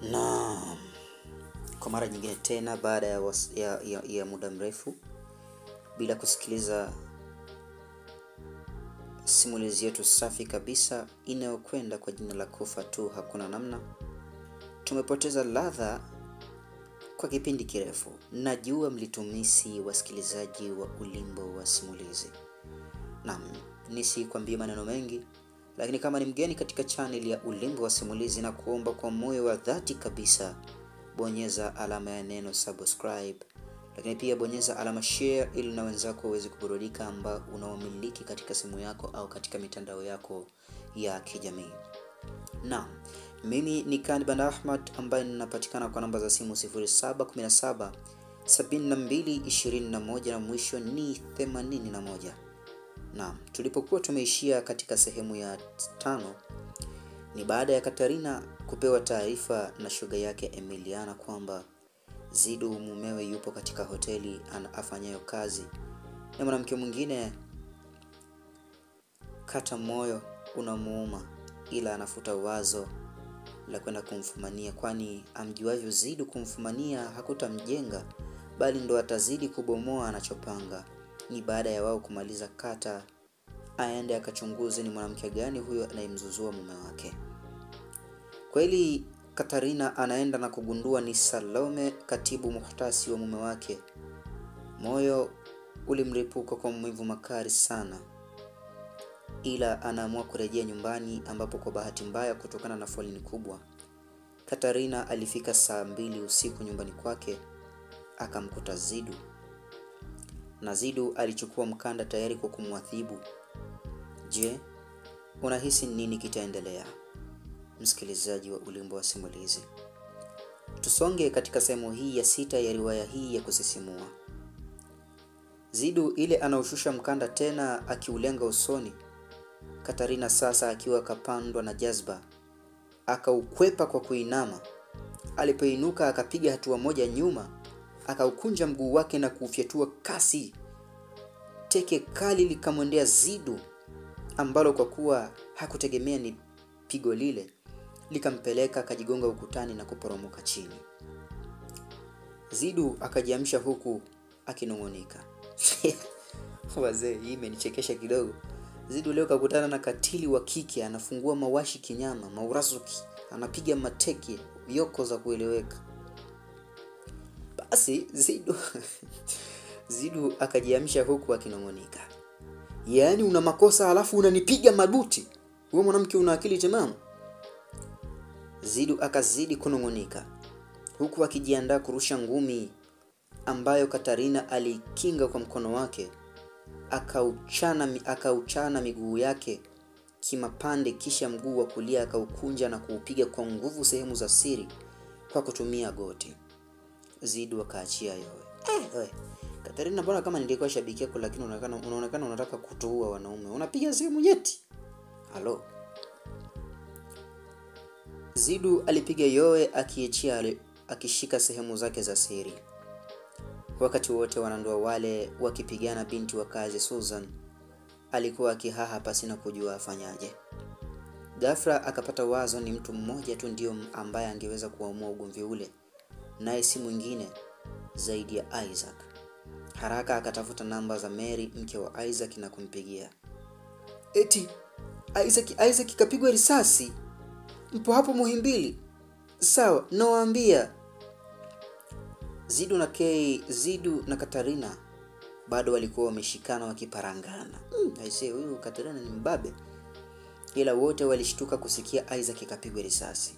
Na kwa mara nyingine tena baada ya muda mrefu bila kusikiliza simulizi yetu safi kabisa inayokwenda kwa jina la Kufa Tu Hakuna Namna. Tumepoteza ladha kwa kipindi kirefu. Najua mlitumisi wasikilizaji wa Ulimbo wa Simulizi. Naam, nisikwambie maneno mengi, lakini kama ni mgeni katika channel ya Ulimbo wa Simulizi, na kuomba kwa moyo wa dhati kabisa bonyeza alama ya neno subscribe, lakini pia bonyeza alama share ili na wenzako waweze kuburudika ambao unaomiliki katika simu yako au katika mitandao yako ya kijamii. Naam, mimi ni Kanban Ahmad ambaye ninapatikana kwa namba za simu 0717 7221 na mwisho ni 81. Naam, tulipokuwa tumeishia katika sehemu ya 5 ni baada ya Katarina kupewa taarifa na shoga yake Emiliana kwamba Zidu mumewe yupo katika hoteli anafanyayo kazi na mwanamke mwingine. Kata moyo unamuuma, ila anafuta wazo la kwenda kumfumania, kwani amjuavyo Zidu kumfumania hakutamjenga bali ndo atazidi kubomoa anachopanga. Ni baada ya wao kumaliza kata aende akachunguze ni mwanamke gani huyo anayemzuzua mume wake. Kweli Katarina anaenda na kugundua ni Salome, katibu muhtasi wa mume wake. Moyo ulimripuka kwa maumivu makali sana, ila anaamua kurejea nyumbani, ambapo kwa bahati mbaya kutokana na foleni kubwa Katarina alifika saa 2 usiku nyumbani kwake akamkuta Zidu. Na Zidu alichukua mkanda tayari kwa kumwadhibu. Je, unahisi nini kitaendelea, msikilizaji wa Ulimbo wa Simulizi? Tusonge katika sehemu hii ya 6 ya riwaya hii ya kusisimua. Zidu ile anaushusha mkanda tena akiulenga usoni. Katarina sasa akiwa kapandwa na jazba akaukwepa kwa kuinama. Alipoinuka akapiga hatua moja nyuma, akaukunja mguu wake na kufyatua kasi. Teke kali likamwendea Zidu, ambalo kwa kuwa hakutegemea ni pigo lile likampeleka akajigonga ukutani na kuporomoka chini. Zidu akajiamsha huku akinungunika. Wazee, hii imenichekesha kidogo. Zidu leo kakutana na katili wa kike, anafungua mawashi kinyama, maurasuki, anapiga mateke, yoko za kueleweka. Basi Zidu akajiamsha huku akinungunika. Yaani una makosa halafu unanipiga mabuti? Wewe mwanamke una akili timamu? Zidu akazidi kunungunika huku akijiandaa kurusha ngumi ambayo Katarina alikinga kwa mkono wake. Akauchana miguu yake kimapande, kisha mguu wa kulia akaukunja na kuupiga kwa nguvu sehemu za siri kwa kutumia goti. Zidu akaachia yowe. Katarina, mbona kama nilikuwa shabiki yako lakini unaonekana unataka kutuua wanaume. Unapiga sehemu nyeti. Halo. Zidu alipiga yowe akiachia, akishika sehemu zake za siri. Wakati wote wanandoa wale wakipigana, binti wa kazi Susan alikuwa akihaha pasina kujua afanyaje. Ghafla akapata wazo ni mtu mmoja tu ndio ambaye angeweza kuamua ugomvi ule, naye si mwingine zaidi ya Isaac. Haraka akatafuta namba za Mary, mke wa Isaac, na kumpigia. Eti Isaac kapigwa risasi. Mpo hapo Muhimbili? Sawa, nawaambia. Zidu na Katarina bado walikuwa wameshikana wakiparangana. Aisee, huyu Katarina ni mbabe. Ila wote walishtuka kusikia Isaac kapigwa risasi.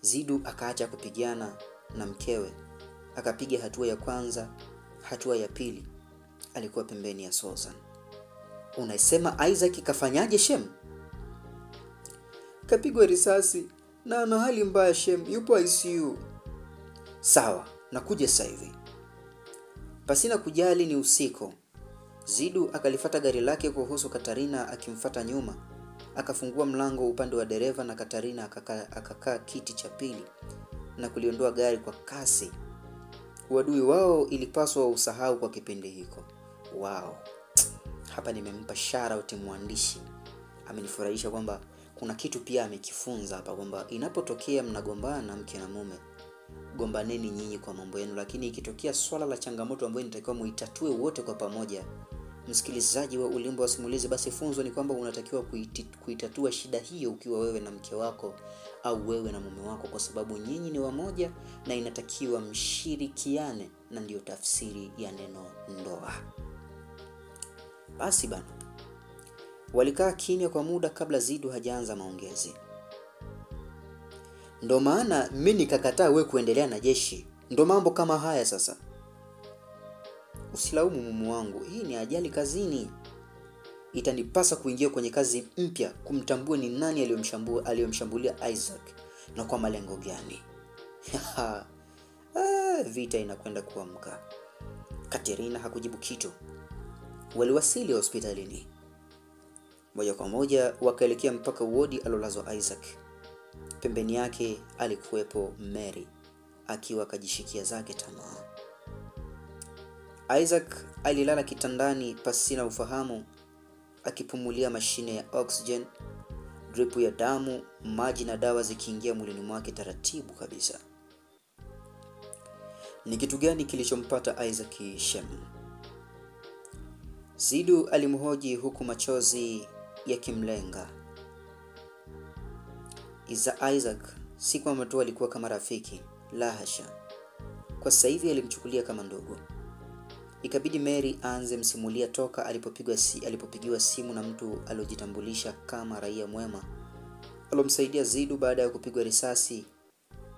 Zidu akaacha kupigana na mkewe, akapiga hatua ya kwanza, hatua ya pili. Alikuwa pembeni ya Susan. Unasema Isaac kafanyaje shem? Kapigwa risasi na ana hali mbaya shem, yupo ICU. Sawa, nakuja sasa hivi. Pasina kujali ni usiku, Zidu akalifuata gari lake kuhusu Katarina akimfuata nyuma. Akafungua mlango upande wa dereva na Katarina akakaa kiti cha pili na kuliondoa gari kwa kasi. Uadui wao ilipaswa usahau kwa kipindi hiko. Wow. Hapa nimempa shout out mwandishi. Amenifurahisha kwamba kuna kitu pia amekifunza hapa kwamba inapotokea mnagombana mke na mume, gombaneni nyinyi kwa mambo yenu, lakini ikitokea swala la changamoto ambayo inatakiwa muitatue wote kwa pamoja, msikilizaji wa Ulimbo wa Simulizi, basi funzo ni kwamba unatakiwa kuitatua shida hiyo ukiwa wewe na mke wako au wewe na mume wako, kwa sababu nyinyi ni wamoja na inatakiwa mshirikiane, na ndiyo tafsiri ya neno ndoa. Basi bana, walikaa kimya kwa muda kabla Zidu hajaanza maongezi. Ndo maana mimi nikakataa wewe kuendelea na jeshi. Ndo mambo kama haya sasa. Usilaumu mume wangu, hii ni ajali kazini. Itanipasa kuingia kwenye kazi mpya kumtambua ni nani aliyomshambulia Isaac na kwa malengo gani. Vita inakwenda kuamka. Katerina hakujibu kitu. Waliwasili hospitalini. Moja kwa moja wakaelekea mpaka wodi alolazwa Isaac. Pembeni yake alikuwepo Mary akiwa kajishikia zake tamaa. Isaac alilala kitandani pasina ufahamu, akipumulia mashine ya oxygen, drip ya damu, maji na dawa zikiingia mwilini mwake taratibu kabisa. Ni kitu gani kilichompata Isaac Shem? Zidu alimhoji huku machozi yakimlenga. Isaac si kwamba tu alikuwa kama rafiki, la hasha. Kwa sasa hivi alimchukulia kama ndugu. Ikabidi Mary aanze msimulia toka alipopigiwa simu na mtu aliojitambulisha kama raia mwema alomsaidia Zidu baada ya kupigwa risasi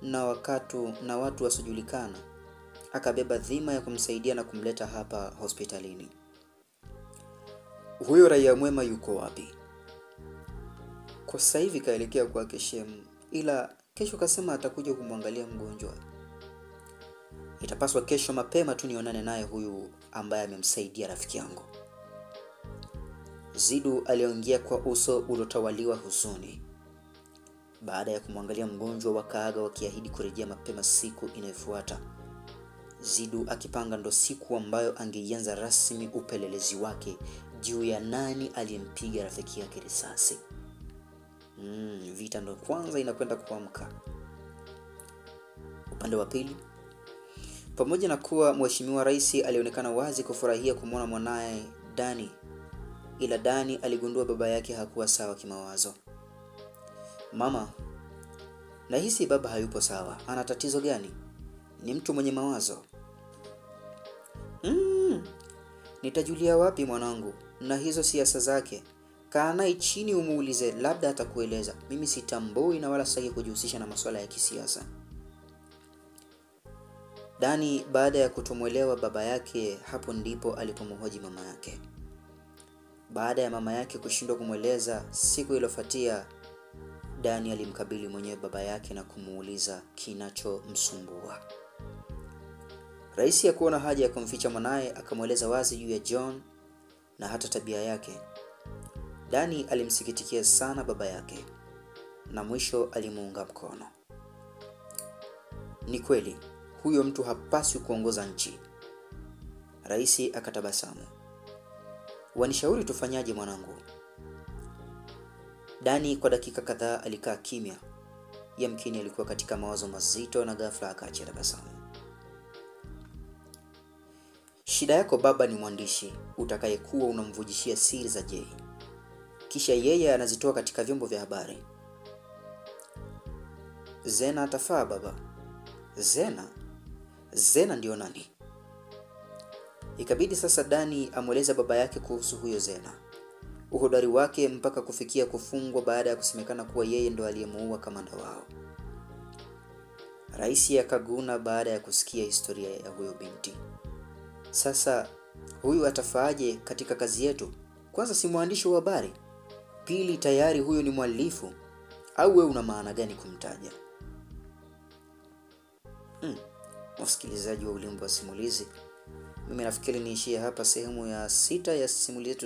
na watu wasiojulikana. Akabeba dhima ya kumsaidia na kumleta hapa hospitalini. Huyo raia mwema yuko wapi? Kwa sasa hivi kaelekea kwa Shem, ila kesho kasema atakuja kumwangalia mgonjwa. Itapaswa kesho mapema tu nionane naye huyu ambaye amemsaidia rafiki yangu. Zidu aliongea kwa uso uliotawaliwa huzuni. Baada ya kumwangalia mgonjwa wakaaga wakiahidi kurejea mapema siku inayofuata. Zidu akipanga ndo siku ambayo angeianza rasmi upelelezi wake juu ya nani aliyempiga rafiki yake risasi. Vita ndo kwanza inakwenda kuamka. Upande wa pili, pamoja na kuwa Mheshimiwa Rais alionekana wazi kufurahia kumwona mwanae Dani, ila Dani aligundua baba yake hakuwa sawa kimawazo. Mama, nahisi baba hayupo sawa. Ana tatizo gani? Ni mtu mwenye mawazo. Nitajulia wapi mwanangu na hizo siasa zake? Kaa naye chini umuulize, labda atakueleza. Mimi sitambui na wala sitaki kujihusisha na masuala ya kisiasa. Dani baada ya kutomuelewa baba yake, hapo ndipo alipomhoji mama yake. Baada ya mama yake kushindwa kumueleza, siku iliyofuatia Dani alimkabili mwenyewe baba yake na kumuuliza kinachomsumbua. Rais hakuona haja ya kumficha mwanae, akamueleza wazi juu ya John na hata tabia yake. Dani alimsikitikia sana baba yake na mwisho alimuunga mkono. Ni kweli, huyo mtu hapaswi kuongoza nchi. Rais akatabasamu. Wanishauri tufanyaje mwanangu? Dani kwa dakika kadhaa alikaa kimya. Yamkini alikuwa katika mawazo mazito na ghafla akaachia tabasamu. Shida yako baba ni mwandishi utakayekuwa unamvujishia siri za Jay, kisha yeye anazitoa katika vyombo vya habari. Zena atafaa baba. Zena ndio nani? Ikabidi sasa Dani amueleza baba yake kuhusu huyo Zena, uhodari wake mpaka kufikia kufungwa baada ya kusemekana kuwa yeye ndo aliyemuua kamanda wao. Rais akaguna baada ya kusikia historia ya huyo binti. Sasa huyu atafaaje katika kazi yetu? Kwanza si mwandishi wa habari, pili tayari huyo ni mhalifu. Au wewe una maana gani kumtaja? Wasikilizaji wa Ulimbo wa Simulizi, mimi nafikiri niishie hapa sehemu ya 6 ya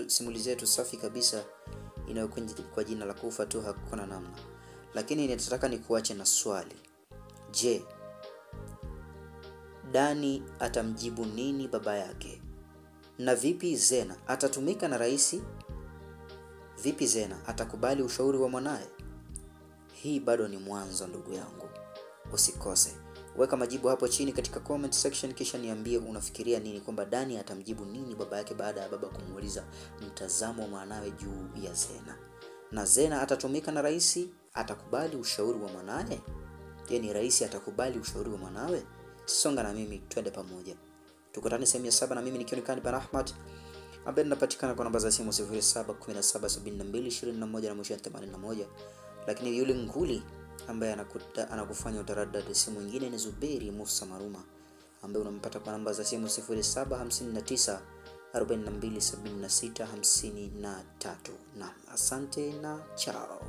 simulizi yetu safi kabisa inayokwenda kwa jina la Kufa tu hakuna namna. Lakini nitataka nikuache na swali. Je, Dani atamjibu nini baba yake? Na vipi Zena atatumika na rais? Vipi Zena atakubali ushauri wa mwanae? hii bado ni mwanzo ndugu yangu. Usikose. Weka majibu hapo chini katika comment section, kisha niambie unafikiria nini, kwamba Dani atamjibu nini baba yake baada ya baba kumuuliza mtazamo wa mwanawe juu ya Zena. Na Zena atatumika na rais, atakubali ushauri wa mwanae? Yaani rais atakubali ushauri wa mwanawe? Songa na mimi twende pamoja. Tukutane sehemu ya 7 na mimi nikiwa Kani Ahmad, ambaye ninapatikana kwa namba za simu 07177221 na mwisho 81. Lakini yule nguli ambaye anakufanya utaradadi simu nyingine ni Zuberi Musa Maruma, ambaye unampata kwa namba za simu 0759 427653. Na asante na chao.